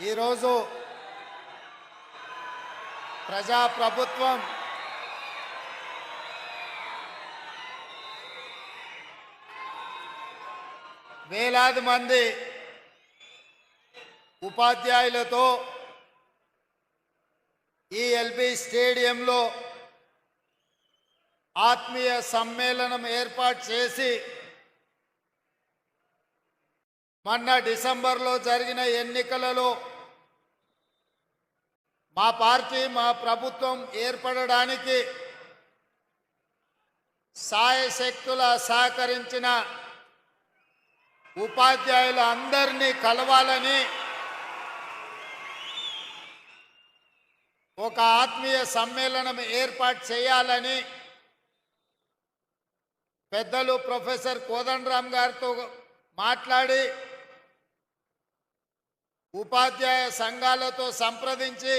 ఈరోజు ప్రజాప్రభుత్వం వేలాది మంది ఉపాధ్యాయులతో ఈ ఎల్బీ స్టేడియంలో ఆత్మీయ సమ్మేళనం ఏర్పాటు చేసి మొన్న డిసెంబర్లో జరిగిన ఎన్నికలలో మా పార్టీ మా ప్రభుత్వం ఏర్పడడానికి సాయశక్తుల సహకరించిన ఉపాధ్యాయులు అందరినీ కలవాలని ఒక ఆత్మీయ సమ్మేళనం ఏర్పాటు చేయాలని పెద్దలు ప్రొఫెసర్ కోదండరాం గారితో మాట్లాడి ఉపాధ్యాయ సంఘాలతో సంప్రదించి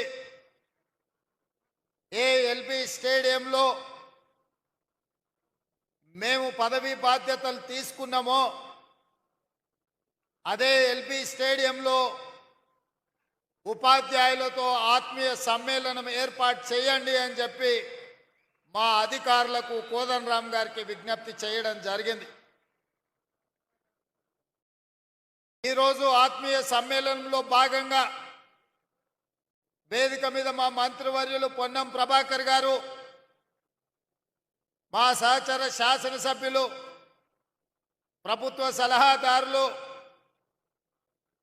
ఎల్బీ స్టేడియంలో మేము పదవీ బాధ్యతలు తీసుకున్నామో అదే ఎల్బీ స్టేడియంలో ఉపాధ్యాయులతో ఆత్మీయ సమ్మేళనం ఏర్పాటు చేయండి అని చెప్పి మా అధికారులకు కోదండరాం గారికి విజ్ఞప్తి చేయడం జరిగింది. ఈరోజు ఆత్మీయ సమ్మేళనంలో భాగంగా వేదిక మీద మా మంత్రివర్యులు పొన్నం ప్రభాకర్ గారు, మా సహచర శాసనసభ్యులు, ప్రభుత్వ సలహాదారులు,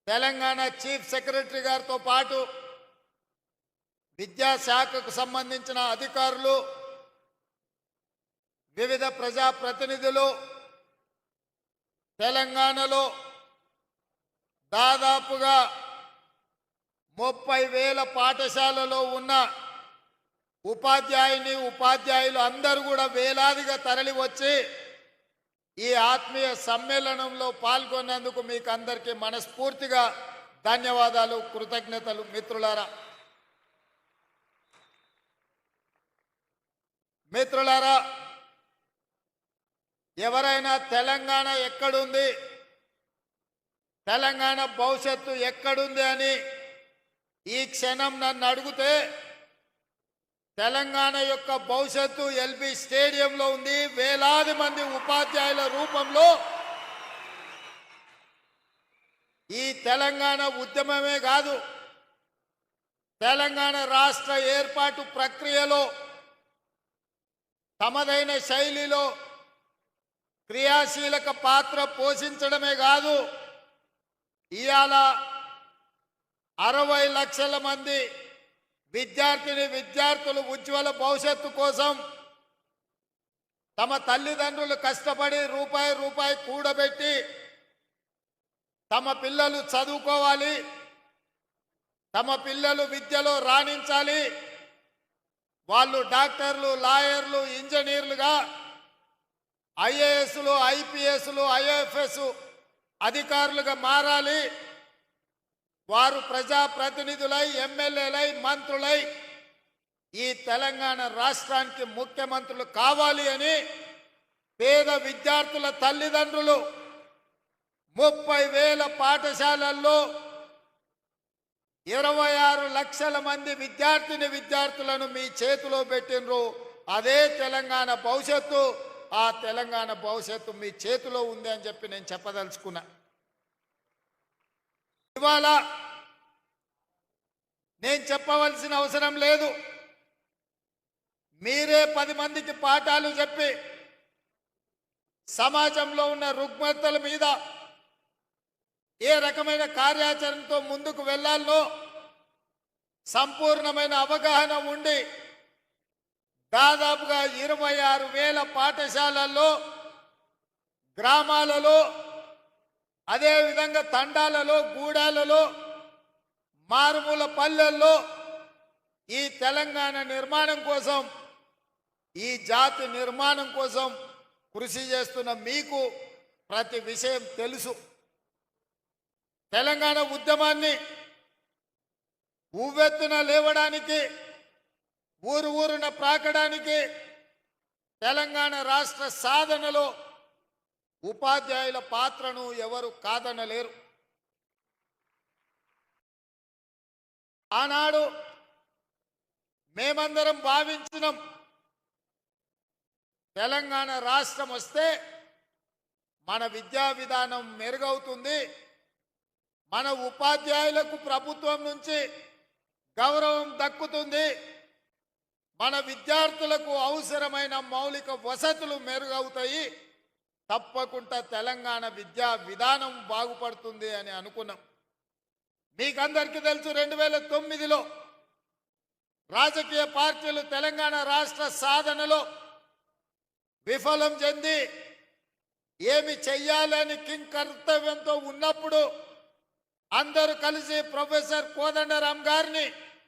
తెలంగాణ చీఫ్ సెక్రటరీ గారితో పాటు విద్యాశాఖకు సంబంధించిన అధికారులు, వివిధ ప్రజాప్రతినిధులు తెలంగాణలో దాదాపుగా 30,000 పాఠశాలలో ఉన్న ఉపాధ్యాయులు అందరూ కూడా వేలాదిగా తరలి వచ్చి ఈ ఆత్మీయ సమ్మేళనంలో పాల్గొన్నందుకు మీకు అందరికీ మనస్ఫూర్తిగా ధన్యవాదాలు, కృతజ్ఞతలు. మిత్రులారా, ఎవరైనా తెలంగాణ ఎక్కడుంది, తెలంగాణ భవిష్యత్తు ఎక్కడుంది అని ఈ క్షణం నన్ను అడిగితే తెలంగాణ యొక్క భవిష్యత్తు ఎల్బీ స్టేడియంలో ఉంది. వేలాది మంది ఉపాధ్యాయుల రూపంలో ఈ తెలంగాణ ఉద్యమమే కాదు, తెలంగాణ రాష్ట్ర ఏర్పాటు ప్రక్రియలో తమదైన శైలిలో క్రియాశీలక పాత్ర పోషించడమే కాదు, ఇవాళ 60 లక్షల మంది విద్యార్థులు ఉజ్వల భవిష్యత్తు కోసం తమ తల్లిదండ్రులు కష్టపడి రూపాయి కూడబెట్టి తమ పిల్లలు చదువుకోవాలి, తమ పిల్లలు విద్యలో రాణించాలి, వాళ్ళు డాక్టర్లు, లాయర్లు, ఇంజనీర్లుగా ఐఏఎస్లు, ఐపీఎస్లు, ఐఎఫ్ఎస్ అధికారులుగా మారాలి, వారు ప్రజాప్రతినిధులై, ఎమ్మెల్యేలై, మంత్రులై ఈ తెలంగాణ రాష్ట్రానికి ముఖ్యమంత్రులు కావాలి అని పేద విద్యార్థుల తల్లిదండ్రులు 30,000 పాఠశాలల్లో 26 లక్షల మంది విద్యార్థులను మీ చేతిలో పెట్టినరు. అదే తెలంగాణ భవిష్యత్తు. ఆ తెలంగాణ భవిష్యత్తు మీ చేతిలో ఉంది అని చెప్పి నేను చెప్పదలుచుకున్నా. ఇవాళ నేను చెప్పవలసిన అవసరం లేదు, మీరే 10 మందికి పాఠాలు చెప్పి సమాజంలో ఉన్న రుగ్మతల మీద ఏ రకమైన కార్యాచరణతో ముందుకు వెళ్ళాలనో సంపూర్ణమైన అవగాహన ఉండి దాదాపుగా 26,000 పాఠశాలల్లో, గ్రామాలలో, అదేవిధంగా తండాలలో, గూడాలలో, మారుమూల పల్లెల్లో ఈ తెలంగాణ నిర్మాణం కోసం, ఈ జాతి నిర్మాణం కోసం కృషి చేస్తున్న మీకు ప్రతి విషయం తెలుసు. తెలంగాణ ఉద్యమాన్ని ఉవ్వెత్తున లేవడానికి, ఊరున ప్రాకడానికి, తెలంగాణ రాష్ట్ర సాధనలో ఉపాధ్యాయుల పాత్రను ఎవరు కాదనలేరు. ఆనాడు మేమందరం భావించినాం తెలంగాణ రాష్ట్రం వస్తే మన విద్యా విధానం మెరుగవుతుంది, మన ఉపాధ్యాయులకు ప్రభుత్వం నుంచి గౌరవం దక్కుతుంది, మన విద్యార్థులకు అవసరమైన మౌలిక వసతులు మెరుగవుతాయి, తప్పకుండా తెలంగాణ విద్యా విధానం బాగుపడుతుంది అని అనుకున్నాం. మీకందరికీ తెలుసు 2009లో రాజకీయ పార్టీలు తెలంగాణ రాష్ట్ర సాధనలో విఫలం చెంది ఏమి చెయ్యాలని కింకర్తవ్యంతో ఉన్నప్పుడు అందరూ కలిసి ప్రొఫెసర్ కోదండరాం గారిని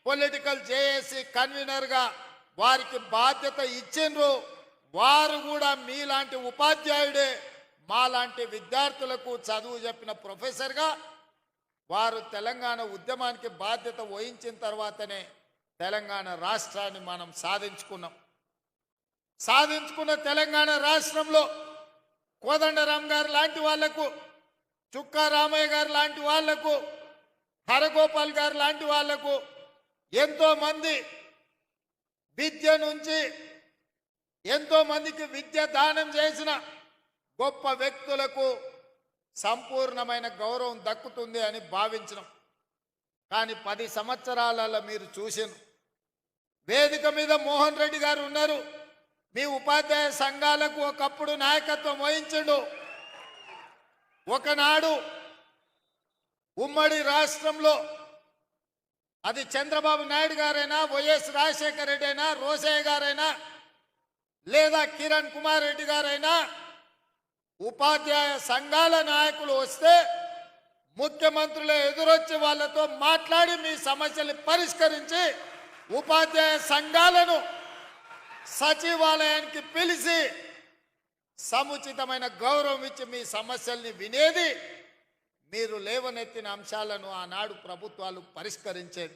పొలిటికల్ జేఏసీ కన్వీనర్గా వారికి బాధ్యత ఇచ్చిండ్రు. వారు కూడా మీలాంటి ఉపాధ్యాయుడే మాలాంటి విద్యార్థులకు చదువు చెప్పిన ప్రొఫెసర్గా వారు తెలంగాణ ఉద్యమానికి బాధ్యత వహించిన తర్వాతనే తెలంగాణ రాష్ట్రాన్ని మనం సాధించుకున్నాం. సాధించుకున్న తెలంగాణ రాష్ట్రంలో కోదండరాం గారు లాంటి వాళ్లకు, చుక్కా రామయ్య గారు లాంటి వాళ్లకు, హరగోపాల్ గారు లాంటి వాళ్లకు, ఎంతో మంది విద్య నుంచి ఎంతో మందికి విద్య దానం చేసిన గొప్ప వ్యక్తులకు సంపూర్ణమైన గౌరవం దక్కుతుంది అని భావించినాం. కానీ 10 సంవత్సరాలలో మీరు చూసిన వేదిక మీద మోహన్ రెడ్డి గారు ఉన్నారు. మీ ఉపాధ్యాయ సంఘాలకు ఒకప్పుడు నాయకత్వం వహించండు. ఒకనాడు ఉమ్మడి రాష్ట్రంలో అది చంద్రబాబు నాయుడు గారైనా, వైఎస్ రాజశేఖర రెడ్డి అయినా, రోసయ్య గారైనా, లేదా కిరణ్ కుమార్ రెడ్డి గారైనా ఉపాధ్యాయ సంఘాల నాయకులు వస్తే ముఖ్యమంత్రులు ఎదురొచ్చి వాళ్ళతో మాట్లాడి మీ సమస్యల్ని పరిష్కరించి ఉపాధ్యాయ సంఘాలను సచివాలయానికి పిలిచి సముచితమైన గౌరవం ఇచ్చి మీ సమస్యల్ని వినేది, మీరు లేవనెత్తిన అంశాలను ఆనాడు ప్రభుత్వాలు పరిష్కరించేది.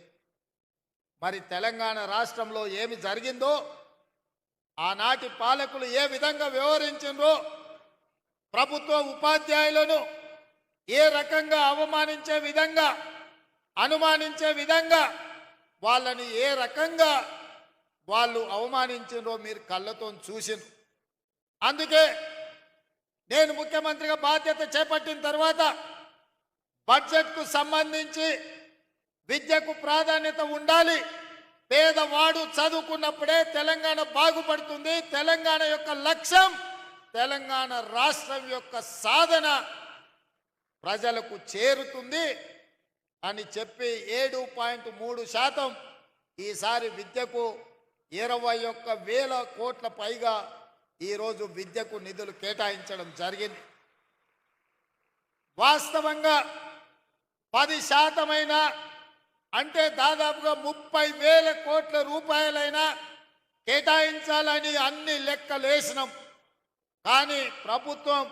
మరి తెలంగాణ రాష్ట్రంలో ఏమి జరిగిందో, ఆనాటి పాలకులు ఏ విధంగా వ్యవహరించిందో, ప్రభుత్వ ఉపాధ్యాయులను ఏ రకంగా అవమానించే విధంగా, అనుమానించే విధంగా వాళ్ళని ఏ రకంగా వాళ్ళు అవమానించిండ్రో మీరు కళ్ళతో చూసిండ్రు. అందుకే నేను ముఖ్యమంత్రిగా బాధ్యత చేపట్టిన తర్వాత బడ్జెట్కు సంబంధించి విద్యకు ప్రాధాన్యత ఉండాలి, పేదవాడు చదువుకున్నప్పుడే తెలంగాణ బాగుపడుతుంది, తెలంగాణ యొక్క లక్ష్యం, తెలంగాణ రాష్ట్రం యొక్క సాధన ప్రజలకు చేరుతుంది అని చెప్పి 7.3% ఈసారి విద్యకు 21,000 కోట్ల పైగా ఈరోజు విద్యకు నిధులు కేటాయించడం జరిగింది. వాస్తవంగా 10% అంటే దాదాపుగా 30,000 కోట్ల రూపాయలైనా కేటాయించాలని అన్ని లెక్కలేసినాం. కానీ ప్రభుత్వం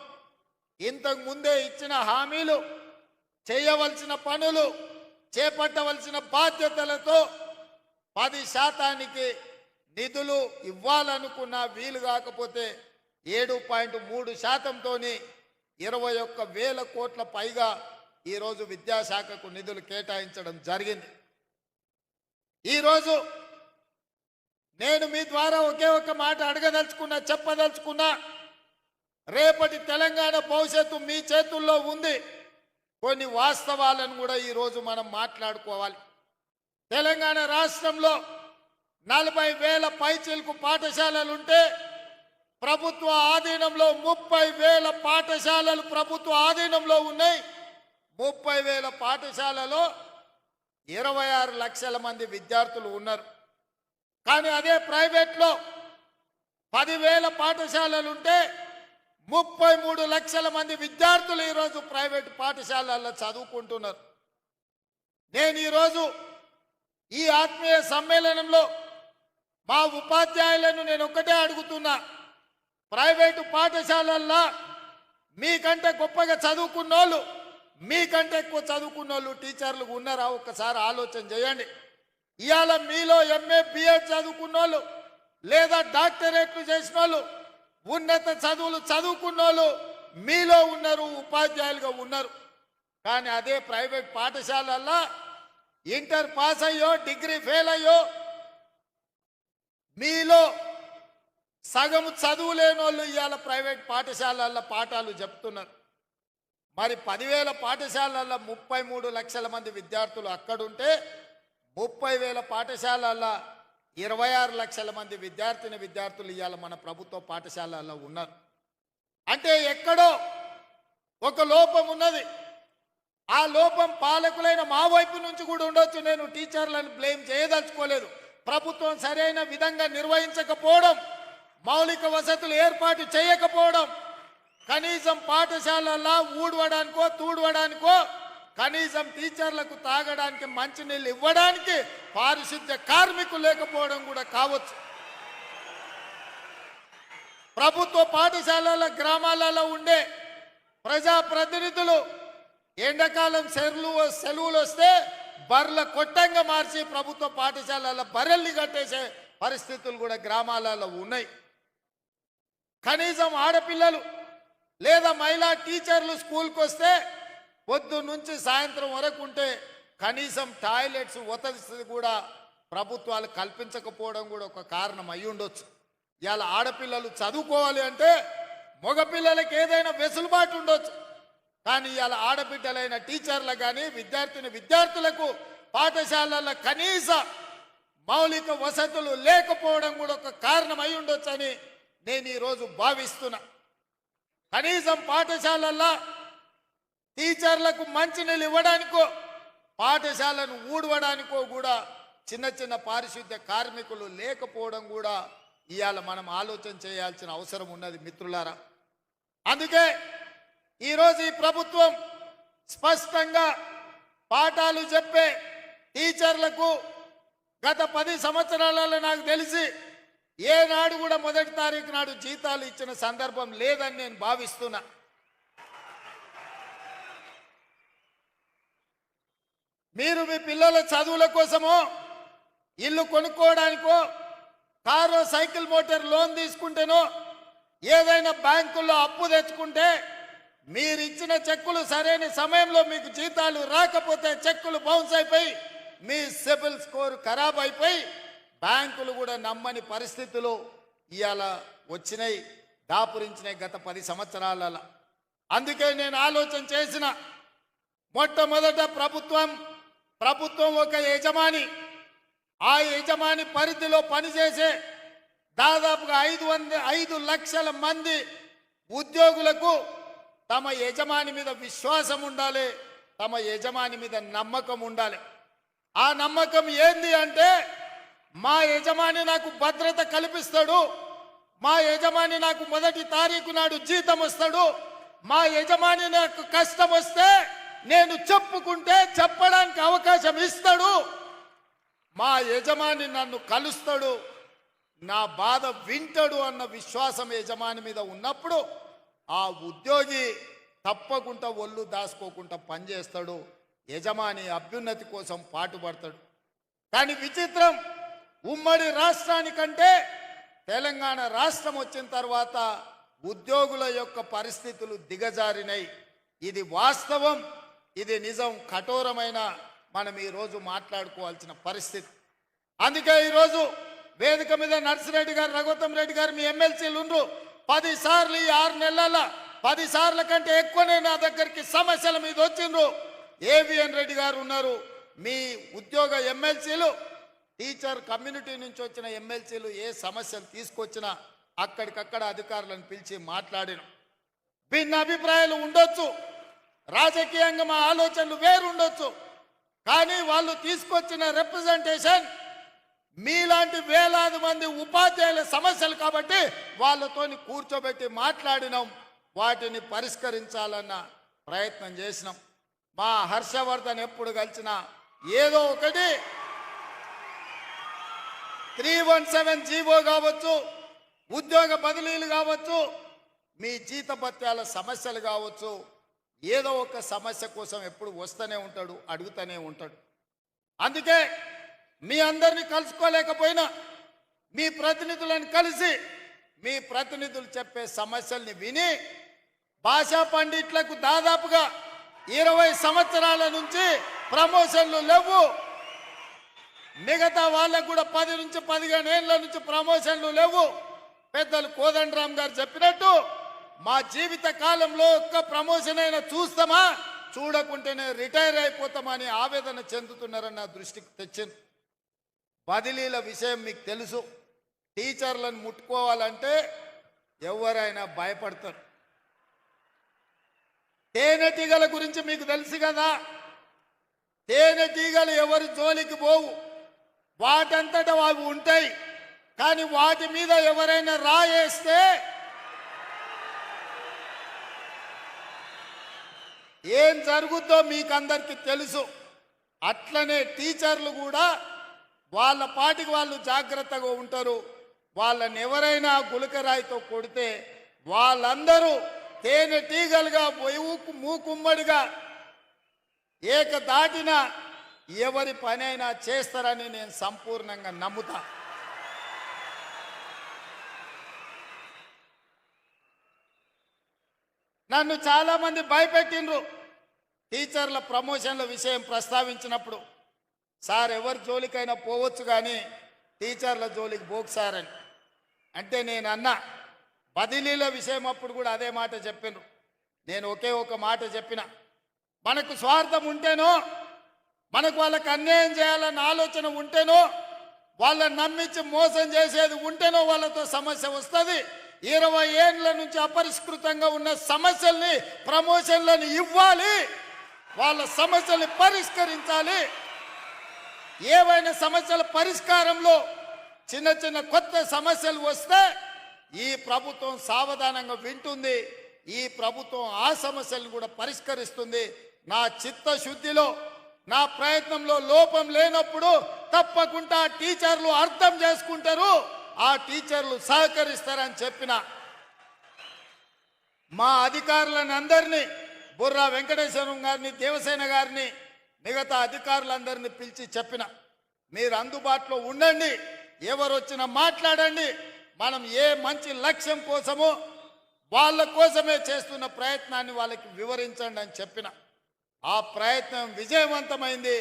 ఇంతకు ముందే ఇచ్చిన హామీలు, చేయవలసిన పనులు, చేపట్టవలసిన బాధ్యతలతో 10% నిధులు ఇవ్వాలనుకున్న వీలు కాకపోతే 7.3%తోని 21,000 కోట్ల పైగా ఈరోజు విద్యాశాఖకు నిధులు కేటాయించడం జరిగింది. ఈరోజు నేను మీ ద్వారా ఒకే ఒక మాట అడగదలుచుకున్నా, చెప్పదలుచుకున్నా, రేపటి తెలంగాణ భవిష్యత్తు మీ చేతుల్లో ఉంది. కొన్ని వాస్తవాలను కూడా ఈరోజు మనం మాట్లాడుకోవాలి. తెలంగాణ రాష్ట్రంలో 40,000 పైచిలకు పాఠశాలలుంటే ప్రభుత్వ ఆధీనంలో 30,000 పాఠశాలలు ప్రభుత్వ ఆధీనంలో ఉన్నాయి. 30,000 పాఠశాలలో 26 లక్షల మంది విద్యార్థులు ఉన్నారు. కానీ అదే ప్రైవేట్లో 10,000 పాఠశాలలుంటే 33 లక్షల మంది విద్యార్థులు ఈరోజు ప్రైవేట్ పాఠశాలల్లో చదువుకుంటున్నారు. నేను ఈరోజు ఈ ఆత్మీయ సమ్మేళనంలో మా ఉపాధ్యాయులను నేను ఒక్కటే అడుగుతున్నా, ప్రైవేటు పాఠశాలల్లో మీకంటే గొప్పగా చదువుకున్నోళ్ళు, మీకంటే ఎక్కువ చదువుకున్నోళ్ళు టీచర్లు ఉన్నారా? ఒక్కసారి ఆలోచన చేయండి. ఇవాళ మీలో ఎంఏ బిఎడ్ చదువుకున్నోళ్ళు, లేదా డాక్టరేట్లు చేసిన వాళ్ళు, ఉన్నత చదువులు చదువుకున్నోళ్ళు మీలో ఉన్నారు, ఉపాధ్యాయులుగా ఉన్నారు. కానీ అదే ప్రైవేట్ పాఠశాలల్లో ఇంటర్ పాస్ అయ్యో డిగ్రీ ఫెయిల్ అయ్యో మీలో సగం చదువు లేని వాళ్ళు ఇవాళ ప్రైవేట్ పాఠశాలల్లో పాఠాలు చెప్తున్నారు. మరి 10,000 పాఠశాలల్లో 33 లక్షల మంది విద్యార్థులు అక్కడుంటే 30,000 పాఠశాలల్లో 26 లక్షల మంది విద్యార్థులు ఇవాళ మన ప్రభుత్వ పాఠశాలల్లో ఉన్నారు. అంటే ఎక్కడో ఒక లోపం ఉన్నది. ఆ లోపం పాలకులైన మా వైపు నుంచి కూడా ఉండొచ్చు. నేను టీచర్లను బ్లేమ్ చేయదలుచుకోలేదు. ప్రభుత్వం సరైన విధంగా నిర్వహించకపోవడం, మౌలిక వసతులు ఏర్పాటు చేయకపోవడం, కనీసం పాఠశాలల్లో ఊడవడానికో తూడవడానికో కనీసం టీచర్లకు తాగడానికి మంచినీళ్ళు ఇవ్వడానికి పారిశుద్ధ్య కార్మికులు లేకపోవడం కూడా కావచ్చు. ప్రభుత్వ పాఠశాలల గ్రామాలలో ఉండే ప్రజాప్రతినిధులు ఎండాకాలం సెలవులు వస్తే బర్ల కొట్టంగా మార్చి ప్రభుత్వ పాఠశాలల బర్రెల్ని కట్టేసే పరిస్థితులు కూడా గ్రామాలలో ఉన్నాయి. కనీసం ఆడపిల్లలు లేదా మహిళా టీచర్లు స్కూల్కి వస్తే పొద్దు నుంచి సాయంత్రం వరకు ఉంటే కనీసం టాయిలెట్స్ వసతి కూడా ప్రభుత్వాలు కల్పించకపోవడం కూడా ఒక కారణం అయి ఉండొచ్చు. ఇవాళ ఆడపిల్లలు చదువుకోవాలి అంటే మగపిల్లలకి ఏదైనా వెసులుబాటు ఉండొచ్చు, కానీ ఇవాళ ఆడబిడ్డలైన టీచర్లకు కానీ విద్యార్థులకు పాఠశాలల్లో కనీస మౌలిక వసతులు లేకపోవడం కూడా ఒక కారణం అయి ఉండొచ్చని నేను ఈరోజు భావిస్తున్నా. కనీసం పాఠశాలల్లో టీచర్లకు మంచినీళ్ళు ఇవ్వడానికో పాఠశాలను ఊడవడానికో కూడా చిన్న చిన్న పారిశుద్ధ్య కార్మికులు లేకపోవడం కూడా ఇవాళ మనం ఆలోచన చేయాల్సిన అవసరం ఉన్నది మిత్రులారా. అందుకే ఈరోజు ఈ ప్రభుత్వం స్పష్టంగా పాఠాలు చెప్పే టీచర్లకు గత 10 సంవత్సరాలలో నాకు తెలిసి ఏనాడు కూడా 1వ తారీఖు నాడు జీతాలు ఇచ్చిన సందర్భం లేదని నేను భావిస్తున్నా. మీరు మీ పిల్లల చదువుల కోసమో ఇల్లు కొనుక్కోవడానికో కారు సైకిల్ మోటార్ లోన్ తీసుకుంటేనో ఏదైనా బ్యాంకుల్లో అప్పు తెచ్చుకుంటే మీరు ఇచ్చిన చెక్కులు సరైన సమయంలో మీకు జీతాలు రాకపోతే చెక్కులు బౌన్స్ అయిపోయి మీ సిబిల్ స్కోర్ ఖరాబ్ అయిపోయి బ్యాంకులు కూడా నమ్మని పరిస్థితులు ఇవాళ వచ్చినాయి, దాపురించినాయి గత 10 సంవత్సరాలలో. అందుకే నేను ఆలోచన చేసిన మొట్టమొదట ప్రభుత్వం ఒక యజమాని, ఆ యజమాని పరిధిలో పనిచేసే దాదాపుగా 5 లక్షల మంది ఉద్యోగులకు తమ యజమాని మీద విశ్వాసం ఉండాలి, తమ యజమాని మీద నమ్మకం ఉండాలి. ఆ నమ్మకం ఏంది అంటే మా యజమాని నాకు భద్రత కల్పిస్తాడు, మా యజమాని నాకు 1వ తారీఖు నాడు జీతం వస్తాడు, మా యజమాని నాకు కష్టం వస్తే నేను చెప్పుకుంటే చెప్పడానికి అవకాశం ఇస్తాడు, మా యజమాని నన్ను కలుస్తాడు, నా బాధ వింటాడు అన్న విశ్వాసం యజమాని మీద ఉన్నప్పుడు ఆ ఉద్యోగి తప్పకుండా ఒళ్ళు దాచుకోకుండా పనిచేస్తాడు, యజమాని అభ్యున్నతి కోసం పాటుపడతాడు. కానీ విచిత్రం, ఉమ్మడి రాష్ట్రానికంటే తెలంగాణ రాష్ట్రం వచ్చిన తర్వాత ఉద్యోగుల యొక్క పరిస్థితులు దిగజారినాయి. ఇది వాస్తవం, ఇది నిజం, కఠోరమైన మనం ఈరోజు మాట్లాడుకోవాల్సిన పరిస్థితి. అందుకే ఈరోజు వేదిక మీద నర్సిరెడ్డి గారు, రఘుత్తం రెడ్డి గారు మీ ఎమ్మెల్సీలు ఉండ్రు. 10 సార్లు ఈ 6 నెలల 10 సార్ల కంటే ఎక్కువనే నా దగ్గరికి సమస్యల మీద వచ్చిండ్రు. ఏవిఎన్ రెడ్డి గారు ఉన్నారు. మీ ఉద్యోగ ఎమ్మెల్సీలు, టీచర్ కమ్యూనిటీ నుంచి వచ్చిన ఎమ్మెల్సీలు ఏ సమస్యలు తీసుకొచ్చినా అక్కడికక్కడ అధికారులను పిలిచి మాట్లాడిన. భిన్న అభిప్రాయాలు ఉండొచ్చు, రాజకీయంగా మా ఆలోచనలు వేరు ఉండొచ్చు, కానీ వాళ్ళు తీసుకొచ్చిన రిప్రజెంటేషన్ మీలాంటి వేలాది మంది ఉపాధ్యాయుల సమస్యలు కాబట్టి వాళ్ళతోని కూర్చోబెట్టి మాట్లాడినాం, వాటిని పరిష్కరించాలన్న ప్రయత్నం చేసినాం. మా హర్షవర్ధన్ ఎప్పుడు కలిసినా ఏదో ఒకటి 317 జీవో కావచ్చు, ఉద్యోగ బదిలీలు కావచ్చు, మీ జీతభత్యాల సమస్యలు కావచ్చు, ఏదో ఒక సమస్య కోసం ఎప్పుడు వస్తూనే ఉంటాడు, అడుగుతూనే ఉంటాడు. అందుకే మీ అందరినీ కలుసుకోలేకపోయినా మీ ప్రతినిధులను కలిసి మీ ప్రతినిధులు చెప్పే సమస్యల్ని విని భాషా పండిట్లకు దాదాపుగా 20 సంవత్సరాల నుంచి ప్రమోషన్లు లేవు, మిగతా వాళ్ళకు కూడా 10 నుంచి 15 ఏళ్ల నుంచి ప్రమోషన్లు లేవు. పెద్దలు కోదండరామ్ గారు చెప్పినట్టు మా జీవిత కాలంలో ఒక్క ప్రమోషన్ అయినా చూస్తామా, చూడకుంటేనే రిటైర్ అయిపోతామని ఆవేదన చెందుతున్నారని నా దృష్టికి తెచ్చింది. బదిలీల విషయం మీకు తెలుసు. టీచర్లను ముట్టుకోవాలంటే ఎవరైనా భయపడతారు. తేనెటీగల గురించి మీకు తెలుసు కదా. తేనెటీగలు ఎవరి జోలికి పోవు, వాటంతటా అవి ఉంటాయి. కానీ వాటి మీద ఎవరైనా రాయేస్తే ఏం జరుగుద్దో మీకు అందరికీ తెలుసు. అట్లనే టీచర్లు కూడా వాళ్ళ పాటికి వాళ్ళు జాగ్రత్తగా ఉంటారు. వాళ్ళని ఎవరైనా గులకరాయితో కొడితే వాళ్ళందరూ తేనెటీగలుగా మూకుమ్మడిగా ఏకదాటిన ఎవరి పనైనా చేస్తారని నేను సంపూర్ణంగా నమ్ముతా. నన్ను చాలా మంది భయపెట్టిండ్రు టీచర్ల ప్రమోషన్ల విషయం ప్రస్తావించినప్పుడు. సార్ ఎవరి జోలికైనా పోవచ్చు కానీ టీచర్ల జోలికి పోకు సార్ అని అంటే నేను అన్నా. బదిలీల విషయం అప్పుడు కూడా అదే మాట చెప్పిండ్రు. నేను ఒకే ఒక మాట చెప్పిన, మనకు స్వార్థం ఉంటేనో, మనకు వాళ్ళకి అన్యాయం చేయాలన్న ఆలోచన ఉంటేనో, వాళ్ళని నమ్మించి మోసం చేసేది ఉంటేనో వాళ్ళతో సమస్య వస్తుంది. 20 ఏళ్ల నుంచి అపరిష్కృతంగా ఉన్న సమస్యల్ని ప్రమోషన్లను ఇవ్వాలి, వాళ్ళ సమస్యల్ని పరిష్కరించాలి. ఏవైనా సమస్యల పరిష్కారంలో చిన్న చిన్న కొత్త సమస్యలు వస్తే ఈ ప్రభుత్వం సావధానంగా వింటుంది. ఈ ప్రభుత్వం ఆ సమస్యలను కూడా పరిష్కరిస్తుంది. నా చిత్తశుద్ధిలో, నా ప్రయత్నంలో లోపం లేనప్పుడు తప్పకుండా టీచర్లు అర్థం చేసుకుంటారు, ఆ టీచర్లు సహకరిస్తారని చెప్పిన. మా అధికారులను అందరినీ, బుర్రా వెంకటేశ్వరం గారిని, దేవసేన గారిని, మిగతా అధికారులందరినీ పిలిచి చెప్పిన, మీరు అందుబాటులో ఉండండి, ఎవరు వచ్చినా మాట్లాడండి, మనం ఏ మంచి లక్ష్యం కోసమో వాళ్ళ కోసమే చేస్తున్న ప్రయత్నాన్ని వాళ్ళకి వివరించండి అని చెప్పిన. ఆ ప్రయత్నం విజయవంతమైంది.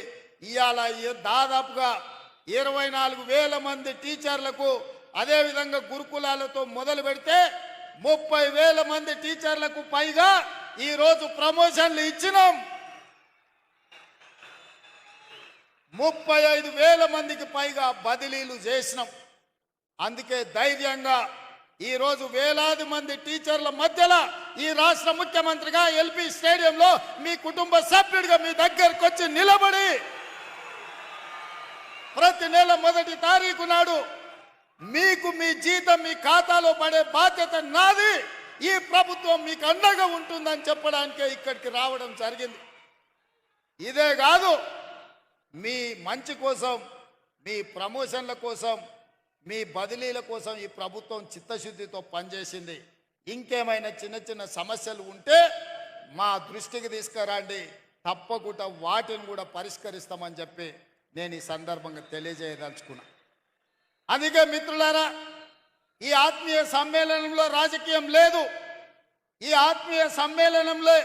ఇవాళ దాదాపుగా 24,000 మంది టీచర్లకు, అదేవిధంగా గురుకులాలతో మొదలు పెడితే 30,000 మంది టీచర్లకు పైగా ఈరోజు ప్రమోషన్లు ఇచ్చినాం. 35,000 మందికి పైగా బదిలీలు చేసినాం. అందుకే ధైర్యంగా ఈరోజు వేలాది మంది టీచర్ల మధ్యలో ఈ రాష్ట్ర ముఖ్యమంత్రిగా ఎల్బీ స్టేడియంలో మీ కుటుంబ సభ్యుడిగా మీ దగ్గరకు వచ్చి నిలబడి ప్రతి నెల 1వ తారీఖు నాడు మీకు మీ జీతం మీ ఖాతాలో పడే బాధ్యత నాది, ఈ ప్రభుత్వం మీకు అండగా ఉంటుందని చెప్పడానికే ఇక్కడికి రావడం జరిగింది. ఇదే కాదు, మీ మంచి కోసం, మీ ప్రమోషన్ల కోసం, మీ బదిలీల కోసం ఈ ప్రభుత్వం చిత్తశుద్ధితో పనిచేసింది. ఇంకేమైనా చిన్న చిన్న సమస్యలు ఉంటే మా దృష్టికి తీసుకురండి, తప్పకుండా వాటిని కూడా పరిష్కరిస్తామని చెప్పి నేను ఈ సందర్భంగా తెలియజేయదలుచుకున్నా. అందుకే మిత్రులారా, ఈ ఆత్మీయ సమ్మేళనంలో రాజకీయం లేదు. ఈ ఆత్మీయ సమ్మేళనంలో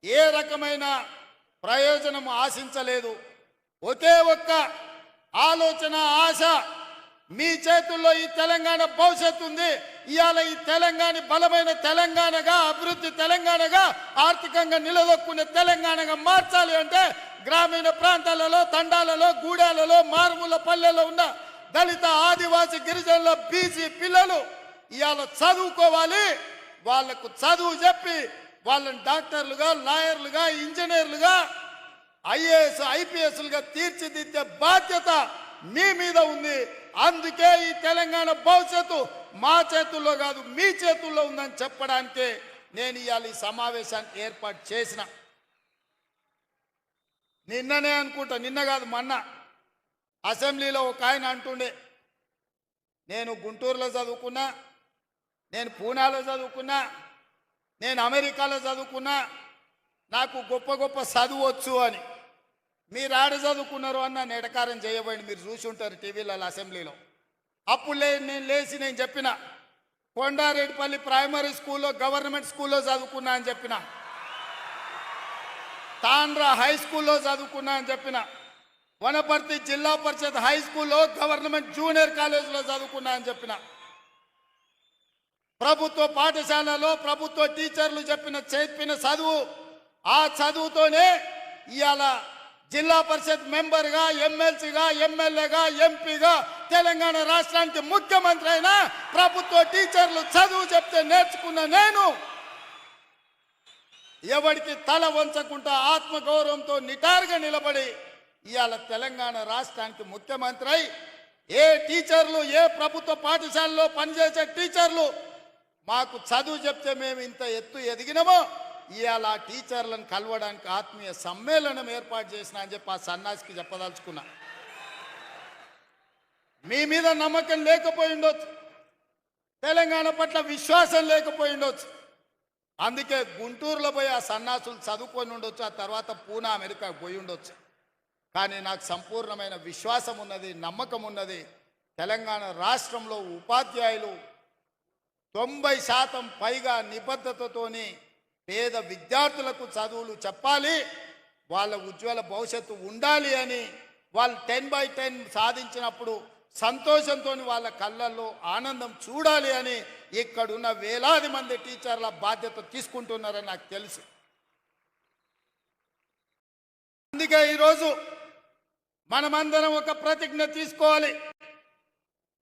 ఏ రకమైన ప్రయోజనం ఆశించలేదు. ఒకే ఒక్క ఆలోచన, ఆశ, మీ చేతుల్లో ఈ తెలంగాణ భవిష్యత్తు ఉంది. ఇవాళ ఈ తెలంగాణ బలమైన తెలంగాణగా, అభివృద్ధి తెలంగాణగా, ఆర్థికంగా నిలదొక్కునే తెలంగాణగా మార్చాలి అంటే గ్రామీణ ప్రాంతాలలో, తండాలలో, గూడాలలో, మారుమూల పల్లెల్లో ఉన్న దళిత, ఆదివాసి, గిరిజనుల, బీసీ పిల్లలు ఇవాళ చదువుకోవాలి. వాళ్లకు చదువు చెప్పి వాళ్ళని డాక్టర్లుగా, లాయర్లుగా, ఇంజనీర్లుగా, ఐఏఎస్, ఐపీఎస్లుగా తీర్చిదిద్దే బాధ్యత మీ మీద ఉంది. అందుకే ఈ తెలంగాణ భవిష్యత్తు మా చేతుల్లో కాదు, మీ చేతుల్లో ఉందని చెప్పడానికే నేను ఇవాళ ఈ సమావేశాన్ని ఏర్పాటు చేసిన. నిన్ననే అనుకుంటా, నిన్న కాదు మొన్న అసెంబ్లీలో ఒక ఆయన అంటుండే, నేను గుంటూరులో చదువుకున్నా, నేను పూనాలో చదువుకున్నా, నేను అమెరికాలో చదువుకున్నా, నాకు గొప్ప గొప్ప చదువు వచ్చు అని. మీరు ఆడ చదువుకున్నారు అన్న నెటకారం చేయబోయింది. మీరు చూసి ఉంటారు టీవీలలో, అసెంబ్లీలో. అప్పుడు నేను నేను చెప్పిన, కొండారెడ్డిపల్లి ప్రైమరీ స్కూల్లో, గవర్నమెంట్ స్కూల్లో చదువుకున్నా అని చెప్పిన, తాండ్రా హై స్కూల్లో చదువుకున్నా అని చెప్పిన. వనపర్తి జిల్లా పరిషత్ హై స్కూల్లో గవర్నమెంట్ జూనియర్ కాలేజీలో చదువుకున్నా అని చెప్పిన. ప్రభుత్వ పాఠశాలలో ప్రభుత్వ టీచర్లు చెప్పిన చదువు, ఆ చదువుతోనే ఇవాళ జిల్లా పరిషత్ మెంబర్గా, ఎమ్మెల్సీగా, ఎమ్మెల్యేగా, ఎంపీగా తెలంగాణ రాష్ట్రానికి ముఖ్యమంత్రి అయిన ప్రభుత్వ టీచర్లు చదువు చెప్తే నేర్చుకున్న నేను ఎవరికి తల వంచకుండా ఆత్మగౌరవంతో నిటారుగా నిలబడి ఇవాళ తెలంగాణ రాష్ట్రానికి ముఖ్యమంత్రి అయి ఏ టీచర్లు, ఏ ప్రభుత్వ పాఠశాలలో పనిచేసే టీచర్లు మాకు చదువు చెప్తే మేము ఇంత ఎత్తు ఎదిగినామో ఇవాళ ఆ టీచర్లను కలవడానికి ఆత్మీయ సమ్మేళనం ఏర్పాటు చేసిన అని చెప్పి ఆ సన్నాసికి చెప్పదలుచుకున్నా. మీ మీద నమ్మకం లేకపోయి ఉండొచ్చు, తెలంగాణ పట్ల విశ్వాసం లేకపోయి ఉండొచ్చు. అందుకే గుంటూరులో పోయి ఆ సన్నాసులు చదువుకొని ఉండొచ్చు, ఆ తర్వాత పూనా అమెరికాకు పోయి ఉండొచ్చు. కానీ నాకు సంపూర్ణమైన విశ్వాసం ఉన్నది, నమ్మకం ఉన్నది. తెలంగాణ రాష్ట్రంలో ఉపాధ్యాయులు 90% పైగా నిబద్ధతతోని పేద విద్యార్థులకు చదువులు చెప్పాలి, వాళ్ళ ఉజ్వల భవిష్యత్తు ఉండాలి అని వాళ్ళు 10/10 సాధించినప్పుడు సంతోషంతో వాళ్ళ కళ్ళల్లో ఆనందం చూడాలి అని ఇక్కడున్న వేలాది మంది టీచర్ల బాధ్యత తీసుకుంటున్నారని నాకు తెలుసు. అందుకే ఈరోజు మనమందరం ఒక ప్రతిజ్ఞ తీసుకోవాలి.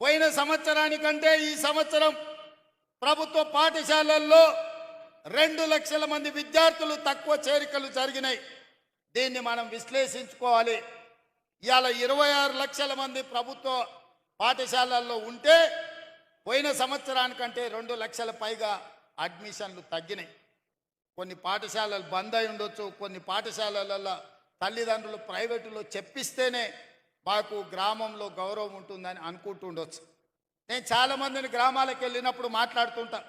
పోయిన సంవత్సరానికంటే ఈ సంవత్సరం ప్రభుత్వ పాఠశాలల్లో 2 లక్షల మంది విద్యార్థులు తక్కువ చేరికలు జరిగినాయి. దీన్ని మనం విశ్లేషించుకోవాలి. ఇవాళ 26 లక్షల మంది ప్రభుత్వ పాఠశాలల్లో ఉంటే పోయిన సంవత్సరానికంటే 2 లక్షల పైగా అడ్మిషన్లు తగ్గినాయి. కొన్ని పాఠశాలలు బంద్ అయి ఉండొచ్చు, కొన్ని పాఠశాలలలో తల్లిదండ్రులు ప్రైవేటులో చెప్పిస్తేనే మాకు గ్రామంలో గౌరవం ఉంటుందని అనుకుంటుండొచ్చు. నేను చాలామందిని గ్రామాలకు వెళ్ళినప్పుడు మాట్లాడుతుంటా,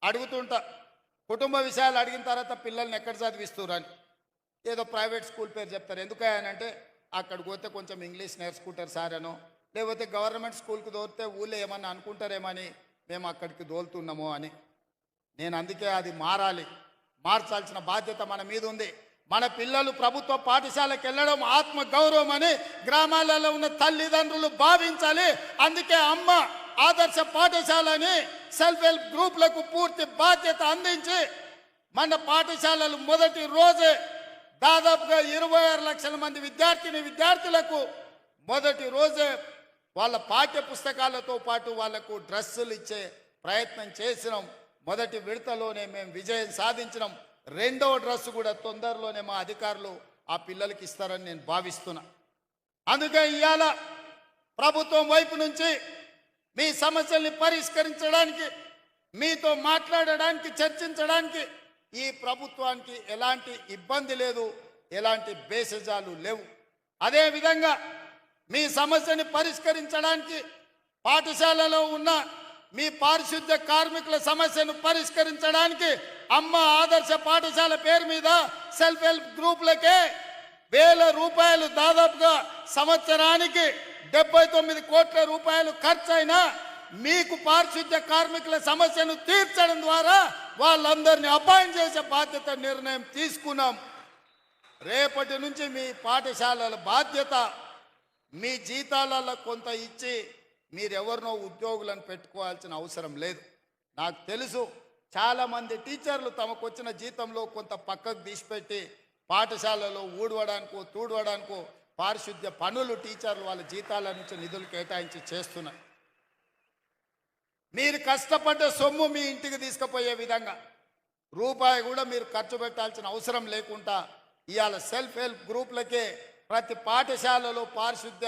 అడుగుతుంటా, కుటుంబ విషయాలు అడిగిన తర్వాత పిల్లల్ని ఎక్కడ చదివిస్తున్నారు అని ఏదో ప్రైవేట్ స్కూల్ పేరు చెప్తారు. ఎందుకంటే అక్కడికి పోతే కొంచెం ఇంగ్లీష్ నేర్చుకుంటారు సార్ అనో, లేకపోతే గవర్నమెంట్ స్కూల్కి దోరితే ఊళ్ళో ఏమన్నా అనుకుంటారేమని మేము అక్కడికి దోలుతున్నాము అని. నేను అందుకే అది మారాలి, మార్చాల్సిన బాధ్యత మన మీద ఉంది. మన పిల్లలు ప్రభుత్వ పాఠశాలకు వెళ్ళడం ఆత్మ గౌరవం అని గ్రామాలలో ఉన్న తల్లిదండ్రులు భావించాలి. అందుకే అమ్మ ఆదర్శ పాఠశాలని సెల్ఫ్ హెల్ప్ గ్రూపులకు పూర్తి బాధ్యత అందించి మన పాఠశాలలు మొదటి రోజే దాదాపుగా 26 లక్షల మంది విద్యార్థులకు మొదటి రోజే వాళ్ళ పాఠ్య పుస్తకాలతో పాటు వాళ్లకు డ్రెస్సులు ఇచ్చే ప్రయత్నం చేసినాం. మొదటి విడతలోనే మేము విజయం సాధించినాం. రెండవ డ్రెస్సు కూడా తొందరలోనే మా అధికారులు ఆ పిల్లలకి ఇస్తారని నేను భావిస్తున్నా. అందుకే ఇవాళ ప్రభుత్వం వైపు నుంచి మీ సమస్యల్ని పరిష్కరించడానికి, మీతో మాట్లాడడానికి, చర్చించడానికి ఈ ప్రభుత్వానికి ఎలాంటి ఇబ్బంది లేదు, ఎలాంటి బేసజాలు లేవు. అదేవిధంగా మీ సమస్యని పరిష్కరించడానికి పాఠశాలలో ఉన్న మీ పారిశుద్ధ్య కార్మికుల సమస్యను పరిష్కరించడానికి అమ్మ ఆదర్శ పాఠశాల పేరు మీద సెల్ఫ్ హెల్ప్ గ్రూపులకే 1000 రూపాయలు, దాదాపుగా సంవత్సరానికి 79 కోట్ల రూపాయలు ఖర్చు అయినా మీకు పారిశుద్ధ్య కార్మికుల సమస్యను తీర్చడం ద్వారా వాళ్ళందరినీ అపాయింట్ చేసే బాధ్యత నిర్ణయం తీసుకున్నాం. రేపటి నుంచి మీ పాఠశాలల బాధ్యత మీ జీతాలలో కొంత ఇచ్చి మీరెవరినో ఉద్యోగులను పెట్టుకోవాల్సిన అవసరం లేదు. నాకు తెలుసు చాలామంది టీచర్లు తమకు వచ్చిన జీతంలో కొంత పక్కకు తీసిపెట్టి పాఠశాలలో ఊడవడానికో తూడవడానికో పారిశుద్ధ్య పనులు టీచర్లు వాళ్ళ జీతాల నుంచి నిధులు కేటాయించి చేస్తున్నారు. మీరు కష్టపడ్డ సొమ్ము మీ ఇంటికి తీసుకుపోయే విధంగా రూపాయి కూడా మీరు ఖర్చు పెట్టాల్సిన అవసరం లేకుండా ఇవాళ సెల్ఫ్ హెల్ప్ గ్రూపులకే ప్రతి పాఠశాలలో పారిశుద్ధ్య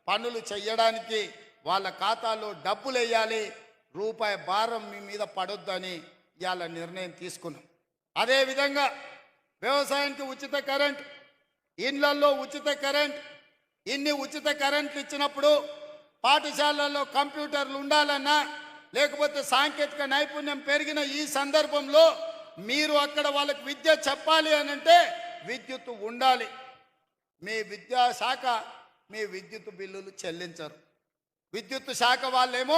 పనులు చేయడానికి వాళ్ళ ఖాతాలో డబ్బులు వేయాలి, రూపాయి భారం మీ మీద పడొద్దని ఇవాళ నిర్ణయం తీసుకున్నాం. అదేవిధంగా వ్యవసాయానికి ఉచిత కరెంట్, ఇళ్లలో ఉచిత కరెంట్, ఇన్ని ఉచిత కరెంట్లు ఇచ్చినప్పుడు పాఠశాలల్లో కంప్యూటర్లు ఉండాలన్నా, లేకపోతే సాంకేతిక నైపుణ్యం పెరిగిన ఈ సందర్భంలో మీరు అక్కడ వాళ్ళకి విద్య చెప్పాలి అని అంటే విద్యుత్ ఉండాలి. మీ విద్యాశాఖ మీ విద్యుత్ బిల్లులు చెల్లించరు. విద్యుత్ శాఖ వాళ్ళేమో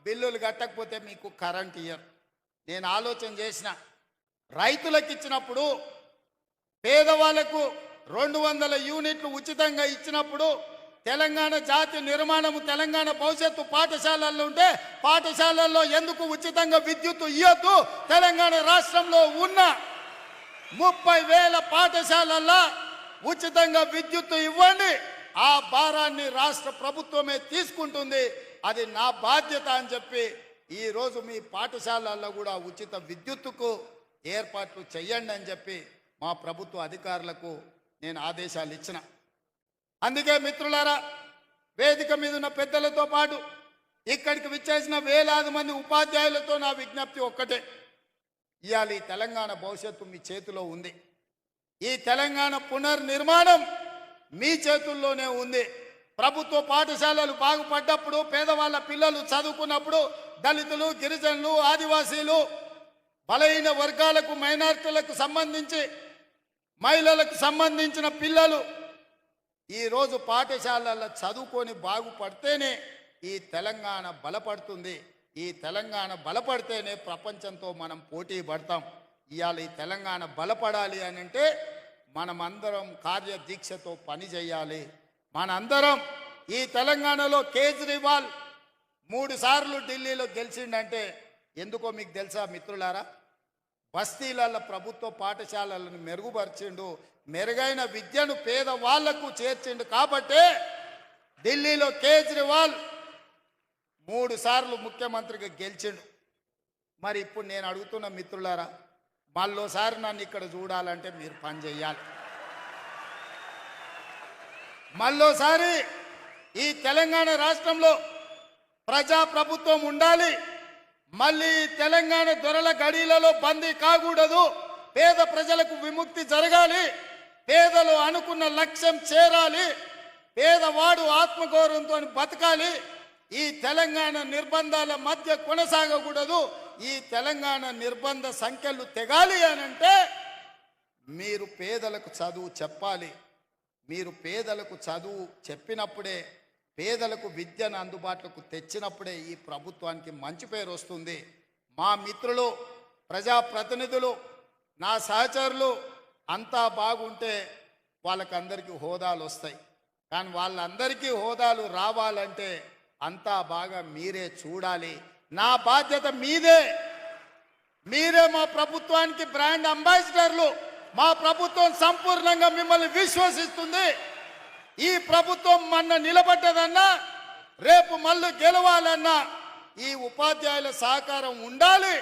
బిల్లులు కట్టకపోతే మీకు కరెంట్ ఇయ్యరు. నేను ఆలోచన చేసిన, రైతులకు ఇచ్చినప్పుడు పేదవాళ్లకు 200 యూనిట్లు ఉచితంగా ఇచ్చినప్పుడు తెలంగాణ జాతి నిర్మాణము తెలంగాణ భవిష్యత్తు పాఠశాలల్లో ఉంటే పాఠశాలల్లో ఎందుకు ఉచితంగా విద్యుత్ ఇవ్వద్దు? తెలంగాణ రాష్ట్రంలో ఉన్న 30,000 పాఠశాలల్లో ఉచితంగా విద్యుత్ ఇవ్వండి. ఆ భారాన్ని రాష్ట్ర ప్రభుత్వమే తీసుకుంటుంది. అది నా బాధ్యత అని చెప్పి ఈరోజు మీ పాఠశాలల్లో కూడా ఉచిత విద్యుత్తుకు ఏర్పాట్లు చేయండి అని చెప్పి మా ప్రభుత్వ అధికారులకు నేను ఆదేశాలు ఇచ్చిన. అందుకే మిత్రులారా, వేదిక మీద ఉన్న పెద్దలతో పాటు ఇక్కడికి విచ్చేసిన వేలాది మంది ఉపాధ్యాయులతో నా విజ్ఞప్తి ఒక్కటే. ఇవాళ ఈ తెలంగాణ భవిష్యత్తు మీ చేతిలో ఉంది. ఈ తెలంగాణ పునర్నిర్మాణం మీ చేతుల్లోనే ఉంది. ప్రభుత్వ పాఠశాలలు బాగుపడ్డప్పుడు, పేదవాళ్ళ పిల్లలు చదువుకున్నప్పుడు, దళితులు, గిరిజనులు, ఆదివాసీలు, బలహీన వర్గాలకు, మైనారిటీలకు సంబంధించి మహిళలకు సంబంధించిన పిల్లలు ఈరోజు పాఠశాలల్లో చదువుకొని బాగుపడితేనే ఈ తెలంగాణ బలపడుతుంది. ఈ తెలంగాణ బలపడితేనే ప్రపంచంతో మనం పోటీ పడతాం. ఇవాళ ఈ తెలంగాణ బలపడాలి అని అంటే మనమందరం కార్యదీక్షతో పని చేయాలి. మనందరం ఈ తెలంగాణలో కేజ్రీవాల్ 3 సార్లు ఢిల్లీలో గెలిచిండంటే ఎందుకో మీకు తెలుసా మిత్రులారా? బస్తీలలో ప్రభుత్వ పాఠశాలలను మెరుగుపరిచిండు, మెరుగైన విద్యను పేదవాళ్లకు చేర్చిండు. కాబట్టే ఢిల్లీలో కేజ్రీవాల్ 3 సార్లు ముఖ్యమంత్రిగా గెలిచిండు. మరి ఇప్పుడు నేను అడుగుతున్న మిత్రులారా, మళ్ళోసారి నన్ను ఇక్కడ చూడాలంటే మీరు పని చేయాలి. మళ్ళోసారి ఈ తెలంగాణ రాష్ట్రంలో ప్రజాప్రభుత్వం ఉండాలి. మళ్ళీ తెలంగాణ దొరల గడిలలో బందీ కాకూడదు. పేద ప్రజలకు విముక్తి జరగాలి. పేదలు అనుకున్న లక్ష్యం చేరాలి. పేదవాడు ఆత్మగౌరవంతో బతకాలి. ఈ తెలంగాణ నిర్బంధాల మధ్య కొనసాగకూడదు. ఈ తెలంగాణ నిర్బంధ సంఖ్యలు తెగాలి అనంటే మీరు పేదలకు చదువు చెప్పాలి. మీరు పేదలకు చదువు చెప్పినప్పుడే, పేదలకు విద్యను అందుబాటులోకి తెచ్చినప్పుడే ఈ ప్రభుత్వానికి మంచి పేరు వస్తుంది. మా మిత్రులు, ప్రజాప్రతినిధులు, నా సహచరులు అంతా బాగుంటే వాళ్ళకందరికీ హోదాలు వస్తాయి. కానీ వాళ్ళందరికీ హోదాలు రావాలంటే అంతా బాగా మీరే చూడాలి. నా బాధ్యత మీదే. మీరే మా ప్రభుత్వానికి బ్రాండ్ అంబాసిడర్లు. మా ప్రభుత్వం సంపూర్ణంగా మిమ్మల్ని విశ్వసిస్తుంది. ఈ ప్రభుత్వం మొన్న నిలబడ్డదన్నా, రేపు మళ్ళీ గెలవాలన్నా ఈ ఉపాధ్యాయుల సహకారం ఉండాలి.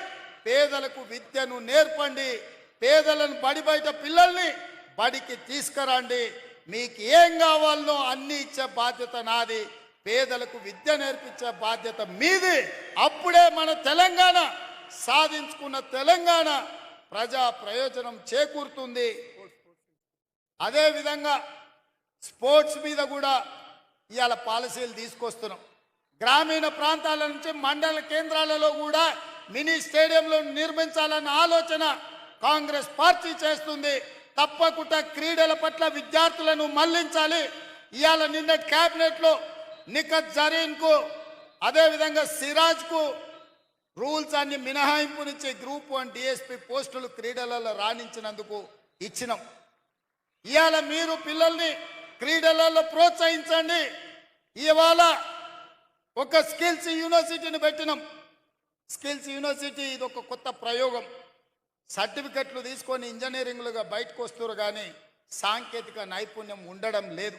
పేదలకు విద్యను నేర్పండి. పేదలను బయట పిల్లల్ని బడికి తీసుకురండి. మీకు ఏం కావాలనో అన్ని ఇచ్చే బాధ్యత నాది. పేదలకు విద్య నేర్పించే బాధ్యత మీది. అప్పుడే మన తెలంగాణ సాధించుకున్న తెలంగాణ ప్రజా ప్రయోజనం చేకూరుతుంది. అదేవిధంగా స్పోర్ట్స్ మీద కూడా ఇవాళ పాలసీలు తీసుకొస్తున్నాం. గ్రామీణ ప్రాంతాల నుంచి మండల కేంద్రాలలో కూడా మినీ స్టేడియంలో నిర్మించాలన్న ఆలోచన కాంగ్రెస్ పార్టీ చేస్తుంది. తప్పకుండా క్రీడల పట్ల విద్యార్థులను మళ్లించాలి. ఇవాళ నిన్న కేబినెట్లో నిఖత్ జరీన్కు, అదేవిధంగా సిరాజ్కు రూల్స్ అన్ని మినహాయింపునిచ్చే గ్రూప్ 1 డిఎస్పీ పోస్టులు క్రీడలలో రాణించినందుకు ఇచ్చినాం. ఇవాళ మీరు పిల్లల్ని క్రీడలలో ప్రోత్సహించండి. ఇవాళ ఒక స్కిల్స్ యూనివర్సిటీని పెట్టినాం. స్కిల్స్ యూనివర్సిటీ ఇది ఒక కొత్త ప్రయోగం. సర్టిఫికెట్లు తీసుకొని ఇంజనీరింగ్లుగా బయటకు వస్తారు, కానీ సాంకేతిక నైపుణ్యం ఉండడం లేదు.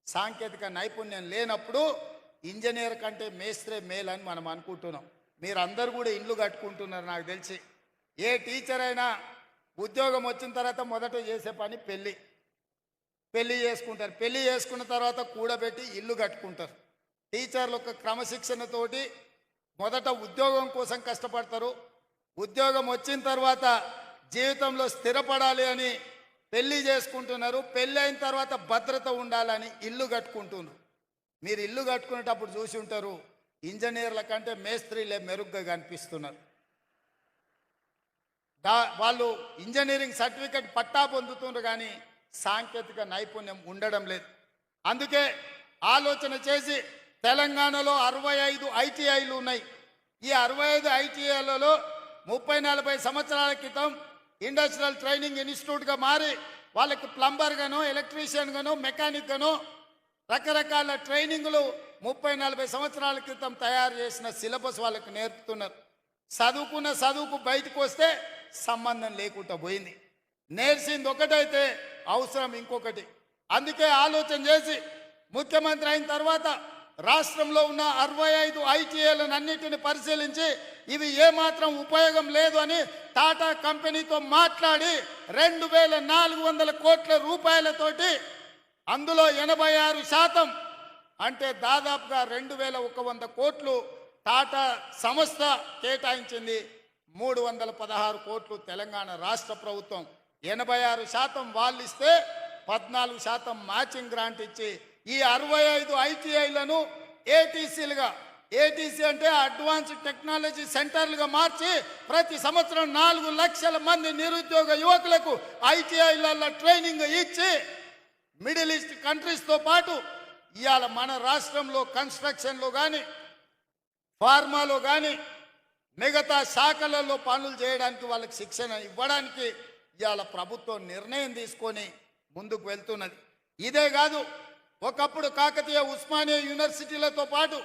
సాంకేతిక నైపుణ్యం లేనప్పుడు ఇంజనీర్ కంటే మేస్త్రే మేల్ అని మనం అనుకుంటున్నాం. మీరు అందరు కూడా ఇండ్లు కట్టుకుంటున్నారు. నాకు తెలిసి ఏ టీచర్ అయినా ఉద్యోగం వచ్చిన తర్వాత మొదట చేసే పని పెళ్లి చేసుకుంటారు. పెళ్లి చేసుకున్న తర్వాత కూడబెట్టి ఇల్లు కట్టుకుంటారు. టీచర్లు ఒక క్రమశిక్షణతోటి మొదట ఉద్యోగం కోసం కష్టపడతారు. ఉద్యోగం వచ్చిన తర్వాత జీవితంలో స్థిరపడాలి అని పెళ్లి చేసుకుంటున్నారు. పెళ్ళి అయిన తర్వాత భద్రత ఉండాలని ఇల్లు కట్టుకుంటున్నారు. మీరు ఇల్లు కట్టుకునేటప్పుడు చూసి ఉంటారు, ఇంజనీర్ల కంటే మేస్త్రీలే మెరుగ్గా కనిపిస్తున్నారు. వాళ్ళు ఇంజనీరింగ్ సర్టిఫికెట్ పట్టా పొందుతున్నారు, కానీ సాంకేతిక నైపుణ్యం ఉండడం లేదు. అందుకే ఆలోచన చేసి తెలంగాణలో 65 ఐటీఐలు ఉన్నాయి. ఈ 65 ఐటీఐలలో 30-40 సంవత్సరాల క్రితం ఇండస్ట్రియల్ ట్రైనింగ్ ఇన్స్టిట్యూట్గా మారి వాళ్ళకి ప్లంబర్ గానో ఎలక్ట్రీషియన్ గానో మెకానిక్ గానో రకరకాల ట్రైనింగ్లు 30-40 సంవత్సరాల క్రితం తయారు చేసిన సిలబస్ వాళ్ళకి నేర్పుతున్నారు. చదువుకున్న చదువుకు బయటకు వస్తే సంబంధం లేకుండా పోయింది. నేర్చింది ఒకటైతే అవసరం ఇంకొకటి. అందుకే ఆలోచన చేసి ముఖ్యమంత్రి అయిన తర్వాత రాష్ట్రంలో ఉన్న 65 ఐటీఐలను అన్నిటిని పరిశీలించి ఇవి ఏమాత్రం ఉపయోగం లేదు అని టాటా కంపెనీతో మాట్లాడి 2400 కోట్ల రూపాయలతోటి అందులో 86% అంటే దాదాపుగా 2100 కోట్లు టాటా సంస్థ కేటాయించింది. 316 కోట్లు తెలంగాణ రాష్ట్ర ప్రభుత్వం. 86% వాళ్ళు ఇస్తే 14% మ్యాచింగ్ గ్రాంట్ ఇచ్చి ఈ 65 ఐటీఐలను ఏటీసీలుగా, ఏటీసీ అంటే అడ్వాన్స్డ్ టెక్నాలజీ సెంటర్లుగా మార్చి ప్రతి సంవత్సరం 4 లక్షల మంది నిరుద్యోగ యువకులకు ఐటీఐలలో ట్రైనింగ్ ఇచ్చి మిడిల్ ఈస్ట్ కంట్రీస్తో పాటు ఇవాళ మన రాష్ట్రంలో కన్స్ట్రక్షన్లో కానీ ఫార్మాలో కానీ మిగతా శాఖలలో పనులు చేయడానికి వాళ్ళకి శిక్షణ ఇవ్వడానికి ఇవాళ ప్రభుత్వం నిర్ణయం తీసుకొని ముందుకు వెళ్తున్నది. ఇదే కాదు, ఒకప్పుడు కాకతీయ ఉస్మానియా యూనివర్సిటీలతో పాటు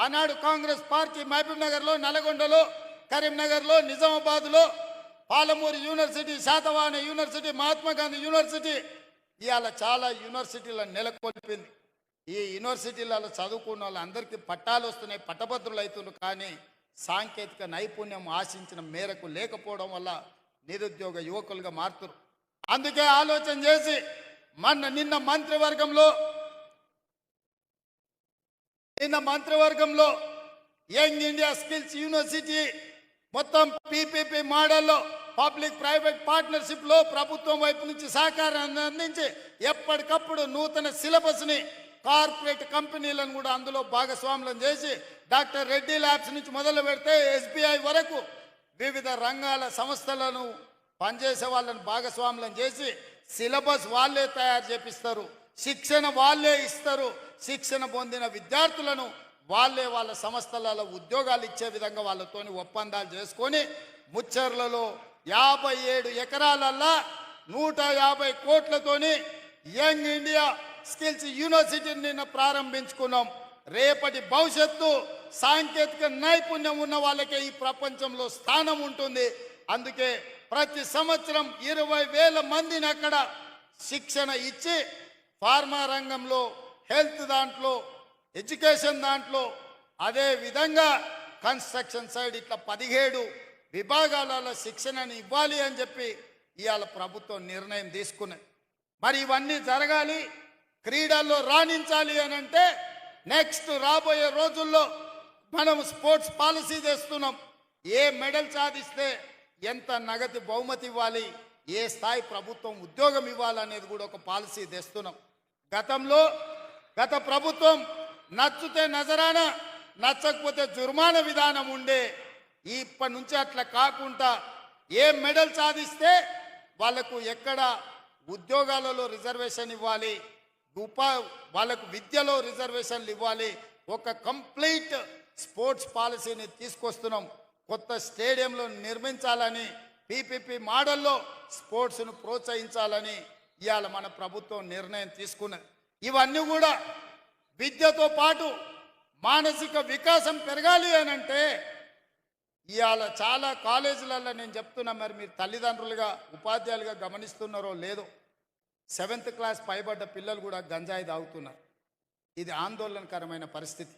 ఆనాడు కాంగ్రెస్ పార్టీ మహబూబ్ నగర్లో, నల్గొండలో, కరీంనగర్లో, నిజామాబాద్లో, Palamuru university, Satavahana university, Mahatma Gandhi university ఇవాళ చాలా యూనివర్సిటీలను నెలకొల్పింది. ఈ యూనివర్సిటీలలో చదువుకున్న వాళ్ళందరికీ పట్టాలు వస్తున్నాయి, పట్టభద్రులు అవుతున్నారు. కానీ సాంకేతిక నైపుణ్యం ఆశించిన మేరకు లేకపోవడం వల్ల నిరుద్యోగ యువకులుగా మారుతున్నారు. అందుకే ఆలోచన చేసి నిన్న మంత్రివర్గంలో యంగ్ ఇండియా స్కిల్స్ యూనివర్సిటీ మొత్తం పీపీపీ మోడల్లో పబ్లిక్ ప్రైవేట్ పార్ట్నర్షిప్లో ప్రభుత్వం వైపు నుంచి సహకారాన్ని అందించి ఎప్పటికప్పుడు నూతన సిలబస్ని కార్పొరేట్ కంపెనీలను కూడా అందులో భాగస్వాములను చేసి డాక్టర్ రెడ్డి ల్యాబ్స్ నుంచి మొదలు పెడితే ఎస్బీఐ వరకు వివిధ రంగాల సంస్థలను పనిచేసే వాళ్ళని భాగస్వాములను చేసి సిలబస్ వాళ్ళే తయారు చేపిస్తారు, శిక్షణ వాళ్ళే ఇస్తారు. శిక్షణ పొందిన విద్యార్థులను వాళ్ళే వాళ్ళ సంస్థలలో ఉద్యోగాలు ఇచ్చే విధంగా వాళ్ళతోని ఒప్పందాలు చేసుకొని ముచ్చర్లలో 57 ఎకరాలల్లా 150 కోట్లతోని యంగ్ ఇండియా స్కిల్స్ యూనివర్సిటీని నిన్న ప్రారంభించుకున్నాం. రేపటి భవిష్యత్తు సాంకేతిక నైపుణ్యం ఉన్న వాళ్ళకే ఈ ప్రపంచంలో స్థానం ఉంటుంది. అందుకే ప్రతి సంవత్సరం 20,000 మందిని అక్కడ శిక్షణ ఇచ్చి ఫార్మా రంగంలో, హెల్త్ దాంట్లో, ఎడ్యుకేషన్ దాంట్లో, అదే విధంగా కన్స్ట్రక్షన్ సైడ్ ఇట్లా 17 విభాగాలలో శిక్షణని ఇవ్వాలి అని చెప్పి ఇవాళ ప్రభుత్వం నిర్ణయం తీసుకున్నది. మరి ఇవన్నీ జరగాలి, క్రీడల్లో రాణించాలి అని అంటే నెక్స్ట్ రాబోయే రోజుల్లో మనం స్పోర్ట్స్ పాలసీ తెస్తున్నాం. ఏ మెడల్ సాధిస్తే ఎంత నగదు బహుమతి ఇవ్వాలి, ఏ స్థాయి ప్రభుత్వం ఉద్యోగం ఇవ్వాలనేది కూడా ఒక పాలసీ తెస్తున్నాం. గత ప్రభుత్వం నచ్చితే నజరానా, నచ్చకపోతే జుర్మానా విధానం ఉండే. ఇప్పటి నుంచి అట్లా కాకుండా ఏ మెడల్ సాధిస్తే వాళ్ళకు ఎక్కడ ఉద్యోగాలలో రిజర్వేషన్ ఇవ్వాలి, వాళ్ళకు విద్యలో రిజర్వేషన్లు ఇవ్వాలి. ఒక కంప్లీట్ స్పోర్ట్స్ పాలసీని తీసుకొస్తున్నాం. కొత్త స్టేడియంలో నిర్మించాలని, పీపీపీ మోడల్లో స్పోర్ట్స్ను ప్రోత్సహించాలని ఇవాళ మన ప్రభుత్వం నిర్ణయం తీసుకున్నది. ఇవన్నీ కూడా విద్యతో పాటు మానసిక వికాసం పెరగాలి అని అంటే ఇవాళ చాలా కాలేజీలలో నేను చెప్తున్నా, మరి మీరు తల్లిదండ్రులుగా ఉపాధ్యాయులుగా గమనిస్తున్నారో లేదో, 7th క్లాస్ పైబడ్డ పిల్లలు కూడా గంజాయి తాగుతున్నారు. ఇది ఆందోళనకరమైన పరిస్థితి.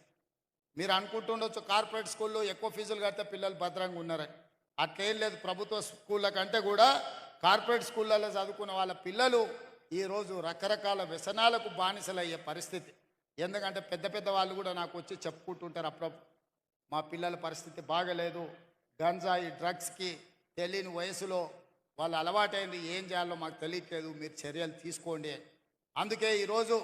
మీరు అనుకుంటుండొచ్చు కార్పొరేట్ స్కూల్లో ఎక్కువ ఫీజులు కడితే పిల్లలు భద్రంగా ఉన్నారని. అట్లేం లేదు. ప్రభుత్వ స్కూళ్ళ కంటే కూడా కార్పొరేట్ స్కూళ్ళల్లో చదువుకున్న వాళ్ళ పిల్లలు ఈరోజు రకరకాల వ్యసనాలకు బానిసలయ్యే పరిస్థితి. ఎందుకంటే పెద్ద వాళ్ళు కూడా నాకు వచ్చి చెప్పుకుంటుంటారు అప్పుడప్పుడు, మా పిల్లల పరిస్థితి బాగలేదు, గంజాయి డ్రగ్స్కి తెలియని వయసులో వాళ్ళు అలవాటైంది, ఏం చేయాలో మాకు తెలియట్లేదు, మీరు చర్యలు తీసుకోండి. అందుకే ఈరోజు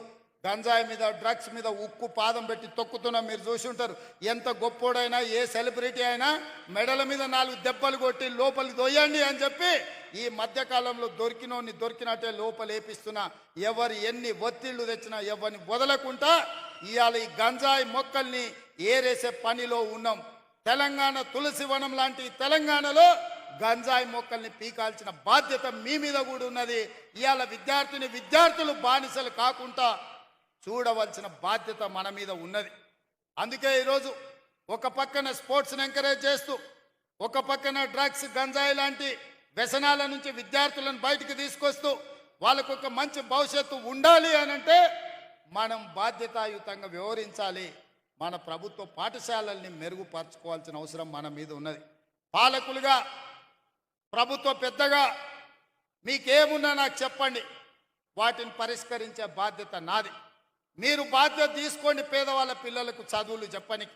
గంజాయి మీద, డ్రగ్స్ మీద ఉక్కు పాదం పెట్టి తొక్కుతున్నా. మీరు చూసి ఉంటారు, ఎంత గొప్పోడైనా, ఏ సెలబ్రిటీ అయినా మెడల మీద 4 దెబ్బలు కొట్టి లోపలికి దొయ్యండి అని చెప్పి ఈ మధ్యకాలంలో దొరికినట్టే లోపలేపిస్తున్నా. ఎవరు ఎన్ని ఒత్తిళ్లు తెచ్చినా ఎవరిని వదలకుండా ఇవాళ ఈ గంజాయి మొక్కల్ని ఏరేసే పనిలో ఉన్నాం. తెలంగాణ తులసి వనం లాంటి తెలంగాణలో గంజాయి మొక్కల్ని పీకాల్సిన బాధ్యత మీ మీద కూడా ఉన్నది. ఇవాళ విద్యార్థులు బానిసలు కాకుండా చూడవలసిన బాధ్యత మన మీద ఉన్నది. అందుకే ఈరోజు ఒక పక్కన స్పోర్ట్స్ని ఎంకరేజ్ చేస్తూ, ఒక పక్కన డ్రగ్స్ గంజాయి లాంటి వ్యసనాల నుంచి విద్యార్థులను బయటికి తీసుకొస్తూ వాళ్ళకు ఒక మంచి భవిష్యత్తు ఉండాలి అనంటే మనం బాధ్యతాయుతంగా వ్యవహరించాలి. మన ప్రభుత్వ పాఠశాలల్ని మెరుగుపరచుకోవాల్సిన అవసరం మన మీద ఉన్నది. పాలకులుగా, ప్రభుత్వ పెద్దగా మీకేమున్నా నాకు చెప్పండి, వాటిని పరిష్కరించే బాధ్యత నాది. మీరు బాధ్యత తీసుకోండి. పేదవాళ్ళ పిల్లలకు చదువులు చెప్పని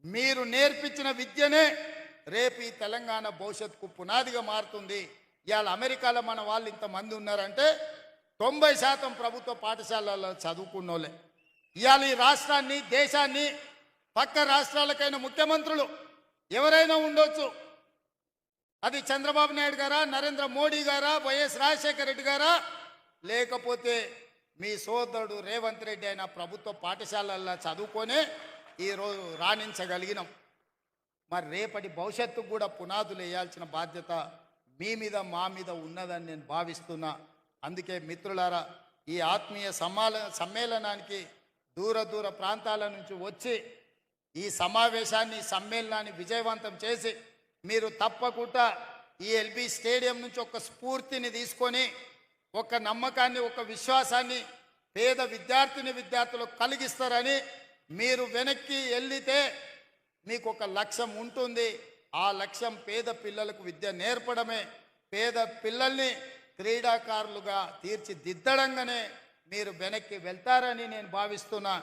మీరు నేర్పించిన విద్యనే రేపు ఈ తెలంగాణ భవిష్యత్తుకు పునాదిగా మారుతుంది. ఇవాళ అమెరికాలో మన వాళ్ళు ఇంతమంది ఉన్నారంటే 90% ప్రభుత్వ పాఠశాలల్లో చదువుకున్నోళ్ళే. ఇవాళ ఈ రాష్ట్రాన్ని, దేశాన్ని, పక్క రాష్ట్రాలకైన ముఖ్యమంత్రులు ఎవరైనా ఉండొచ్చు. అది చంద్రబాబు నాయుడు గారా, నరేంద్ర మోడీ గారా, వైఎస్ రాజశేఖర రెడ్డి గారా, లేకపోతే మీ సోదరుడు రేవంత్ రెడ్డి అయిన ప్రభుత్వ పాఠశాలల్లో చదువుకొనే ఈరోజు రాణించగలిగినాం. మరి రేపటి భవిష్యత్తుకు కూడా పునాదులు వేయాల్సిన బాధ్యత మీ మీద, మా మీద ఉన్నదని నేను భావిస్తున్నా. అందుకే మిత్రులారా, ఈ ఆత్మీయ సమ్మేళనానికి దూర ప్రాంతాల నుంచి వచ్చి ఈ సమావేశాన్ని, సమ్మేళనాన్ని విజయవంతం చేసి మీరు తప్పకుండా ఈ ఎల్బీ స్టేడియం నుంచి ఒక స్ఫూర్తిని తీసుకొని, ఒక నమ్మకాన్ని, ఒక విశ్వాసాన్ని పేద విద్యార్థులకు కలిగిస్తారని, మీరు వెనక్కి వెళ్ళితే మీకు ఒక లక్ష్యం ఉంటుంది. ఆ లక్ష్యం పేద పిల్లలకు విద్య నేర్పడమే. పేద పిల్లల్ని క్రీడాకారులుగా తీర్చిదిద్దడంగానే మీరు వెనక్కి వెళ్తారని నేను భావిస్తున్నా.